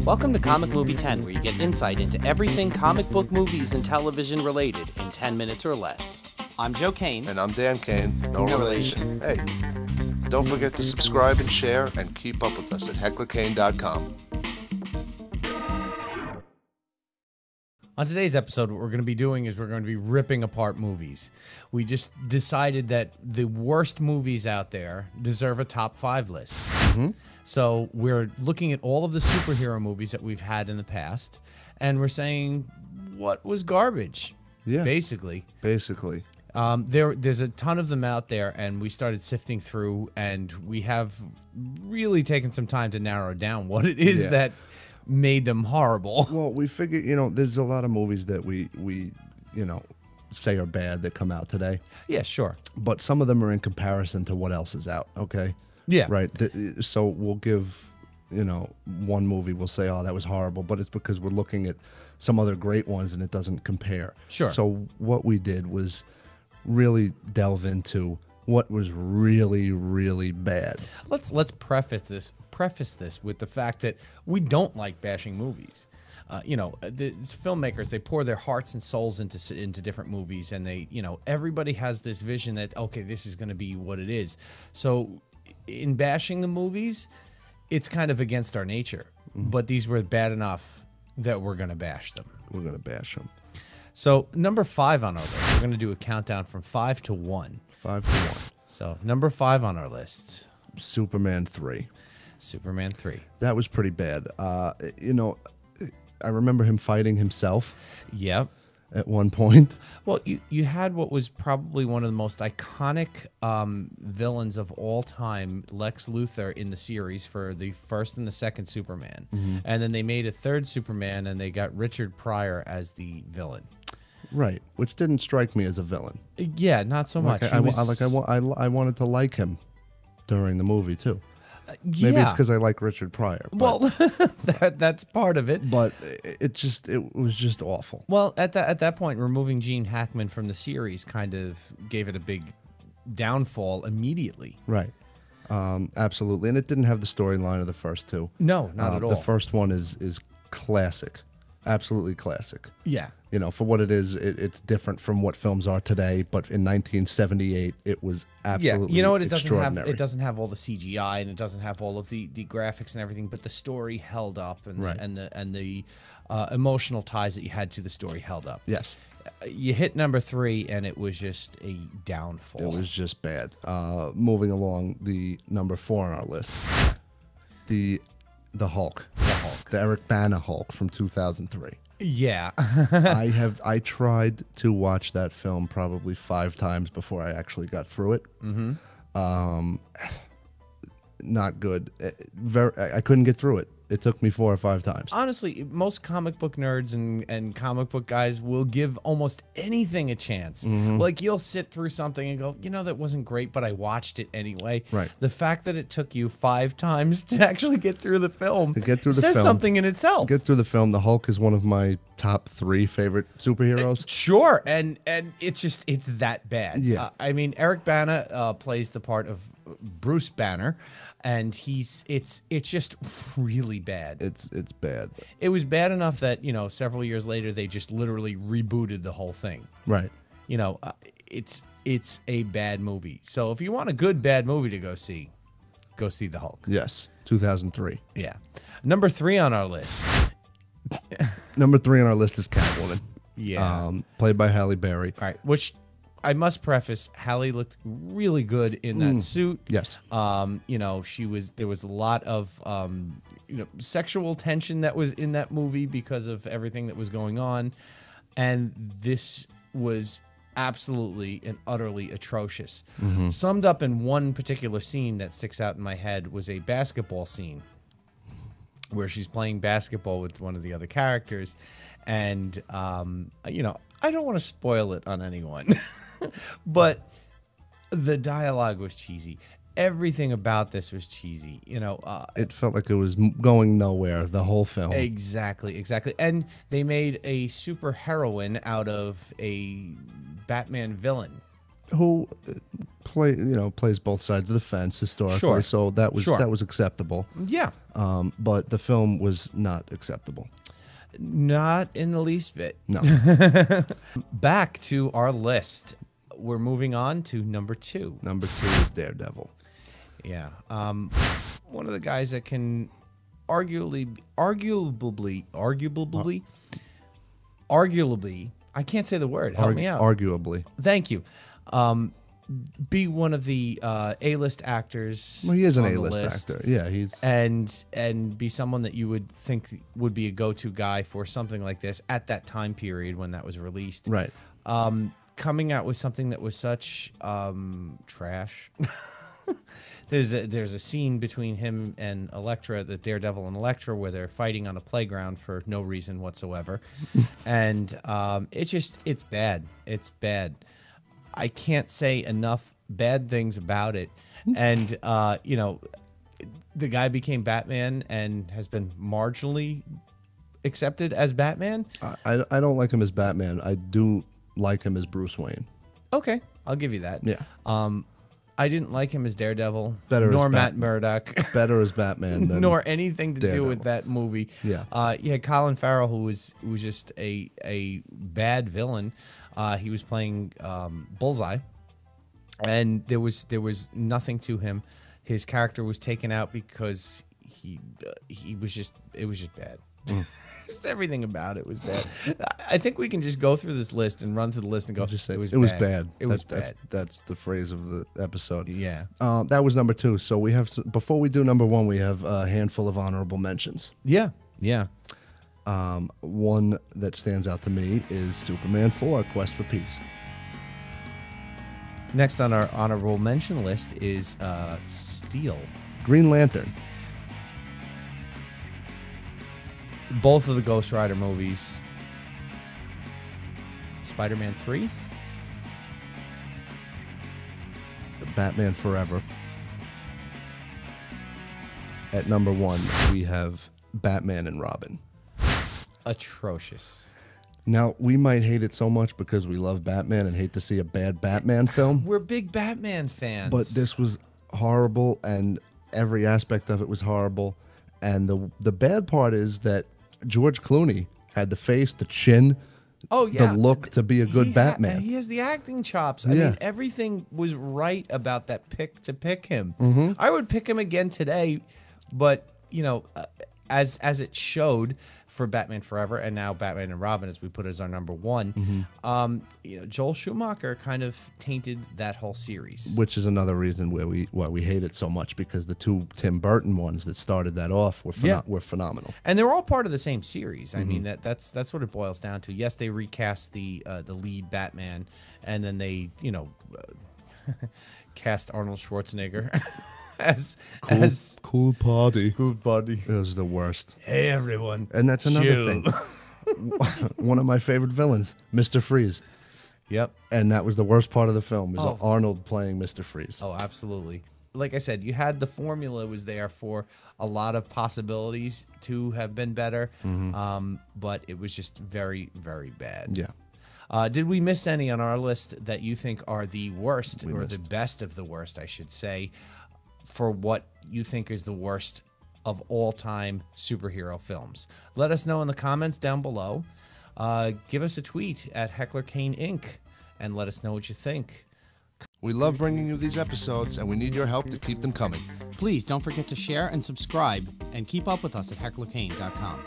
Welcome to Comic Movie 10, where you get insight into everything comic book movies and television related in 10 minutes or less. I'm Joe Kane. And I'm Dan Kane. No relation. Hey, don't forget to subscribe and share and keep up with us at hecklerkane.com. On today's episode, what we're going to be doing is we're going to be ripping apart movies. We just decided that the worst movies out there deserve a top 5 list. So we're looking at all of the superhero movies that we've had in the past, and we're saying what was garbage, basically. There's a ton of them out there, and we started sifting through, and we have really taken some time to narrow down what it is that made them horrible. Well, we figured, there's a lot of movies that we say are bad that come out today. Yeah, sure. But some of them are in comparison to what else is out, okay? Yeah. Right. So we'll give, one movie, we'll say, oh, that was horrible, but it's because we're looking at some other great ones and it doesn't compare. Sure. So what we did was really delve into what was really, really bad. Let's preface this with the fact that we don't like bashing movies. The filmmakers, they pour their hearts and souls into different movies, and they, everybody has this vision that, okay, this is going to be what it is. So in bashing the movies, it's kind of against our nature. But these were bad enough that we're going to bash them. We're going to bash them. So number 5 on our list, we're going to do a countdown from 5 to 1. 5 to 1. So number 5 on our list, Superman 3. Superman 3. That was pretty bad. I remember him fighting himself. Yep. At one point. Well, you had what was probably one of the most iconic villains of all time, Lex Luthor, in the series for the first and the second Superman. And then they made a third Superman, and they got Richard Pryor as the villain. Right, which didn't strike me as a villain. Yeah, not so much. I wanted to like him during the movie too. Maybe it's because I like Richard Pryor. Well, that's part of it. But it was just awful. Well, at that point, removing Gene Hackman from the series kind of gave it a big downfall immediately. Right. Absolutely. And it didn't have the storyline of the first two. No, not at all. The first one is classic. Absolutely classic. Yeah. For what it is, it's different from what films are today. But in 1978, it was absolutely extraordinary. It doesn't have all the CGI, and it doesn't have all of the graphics and everything. But the story held up, and the emotional ties that you had to the story held up. Yes. You hit number 3, and it was just a downfall. It was just bad. Moving along, the number 4 on our list, the Hulk. The Eric Bana Hulk from 2003. Yeah. I tried to watch that film probably 5 times before I actually got through it. Not good. I couldn't get through it. It took me 4 or 5 times. Honestly, most comic book nerds and comic book guys will give almost anything a chance. Like, you'll sit through something and go, that wasn't great, but I watched it anyway. Right. The fact that it took you 5 times to actually get through the film says something in itself. Get through the film. The Hulk is one of my top 3 favorite superheroes. Sure, and it's that bad. Yeah. Eric Bana plays the part of Bruce Banner, and it's just really bad. It's bad. It was bad enough that several years later they just literally rebooted the whole thing. Right. It's a bad movie. So if you want a good bad movie to go see The Hulk. Yes, 2003. Yeah. Number 3 on our list. Number 3 on our list is Catwoman. Yeah. Played by Halle Berry. All right, which I must preface, Halle looked really good in that suit. Yes. There was a lot of sexual tension that was in that movie because of everything that was going on, and this was absolutely and utterly atrocious. Summed up in one particular scene that sticks out in my head was a basketball scene where she's playing basketball with one of the other characters, and I don't want to spoil it on anyone. But the dialogue was cheesy. Everything about this was cheesy. It felt like it was going nowhere, the whole film. Exactly. And they made a super heroine out of a Batman villain. who plays both sides of the fence historically. Sure. So that was Sure. that was acceptable. Yeah. But the film was not acceptable. Not in the least bit. No. Back to our list. We're moving on to number 2. Number 2 is Daredevil. Yeah. One of the guys that can arguably, I can't say the word. Help me out. Arguably. Thank you. Be one of the A-list actors. Well, he is an on the A-list list, actor. Yeah, he's and be someone that you would think would be a go-to guy for something like this at that time period when that was released. right. Coming out with something that was such trash. There's a scene between him and Elektra, the Daredevil and Elektra, where they're fighting on a playground for no reason whatsoever, and it's bad. It's bad. I can't say enough bad things about it, and the guy became Batman and has been marginally accepted as Batman. I don't like him as Batman. I do like him as Bruce Wayne. Okay, I'll give you that. Yeah. I didn't like him as Daredevil, Better as nor Matt Batman. Murdock, Better as Batman than nor anything to do Daredevil. with that movie. Yeah. You had Colin Farrell, who was just a bad villain. He was playing Bullseye, and there was nothing to him. His character was taken out because he was just bad. Just everything about it was bad. I think we can just go through this list and run through the list and go. Just say it was bad. It was bad. That's the phrase of the episode. Yeah. That was number 2. So we have before we do number 1, we have a handful of honorable mentions. Yeah. Yeah. One that stands out to me is Superman 4: Quest for Peace. Next on our honorable mention list is Steel. Green Lantern. Both of the Ghost Rider movies. Spiderman 3. Batman Forever. At number 1, we have Batman and Robin. Atrocious. Now, we might hate it so much because we love Batman and hate to see a bad Batman film, We're big Batman fans. but this was horrible, and every aspect of it was horrible. And the bad part is that George Clooney had the face, the chin, the look to be a good Batman. He has the acting chops. I Yeah. mean, everything was right about that pick to pick him. Mm-hmm. I would pick him again today, but as it showed for Batman Forever and now Batman and Robin, as we put it as our number 1, Joel Schumacher kind of tainted that whole series. Which is another reason why we hate it so much, because the 2 Tim Burton ones that started that off were were phenomenal. And they're all part of the same series. I mean, that's what it boils down to. Yes, they recast the lead Batman, and then they cast Arnold Schwarzenegger as Cool party. good buddy. It was the worst. Hey everyone, And that's another chill. thing. One of my favorite villains, Mr. Freeze. Yep. And that was the worst part of the film, is Oh. Arnold playing Mr. Freeze. Oh, absolutely. Like I said, you had the formula was there for a lot of possibilities to have been better, but it was just very, very bad. Yeah. Did we miss any on our list that you think are the worst or the best of the worst, I should say, for what you think is the worst of all-time superhero films? Let us know in the comments down below. Give us a tweet at Heckler Kane Inc. and let us know what you think. We love bringing you these episodes, and we need your help to keep them coming. Please don't forget to share and subscribe, and keep up with us at hecklerkane.com.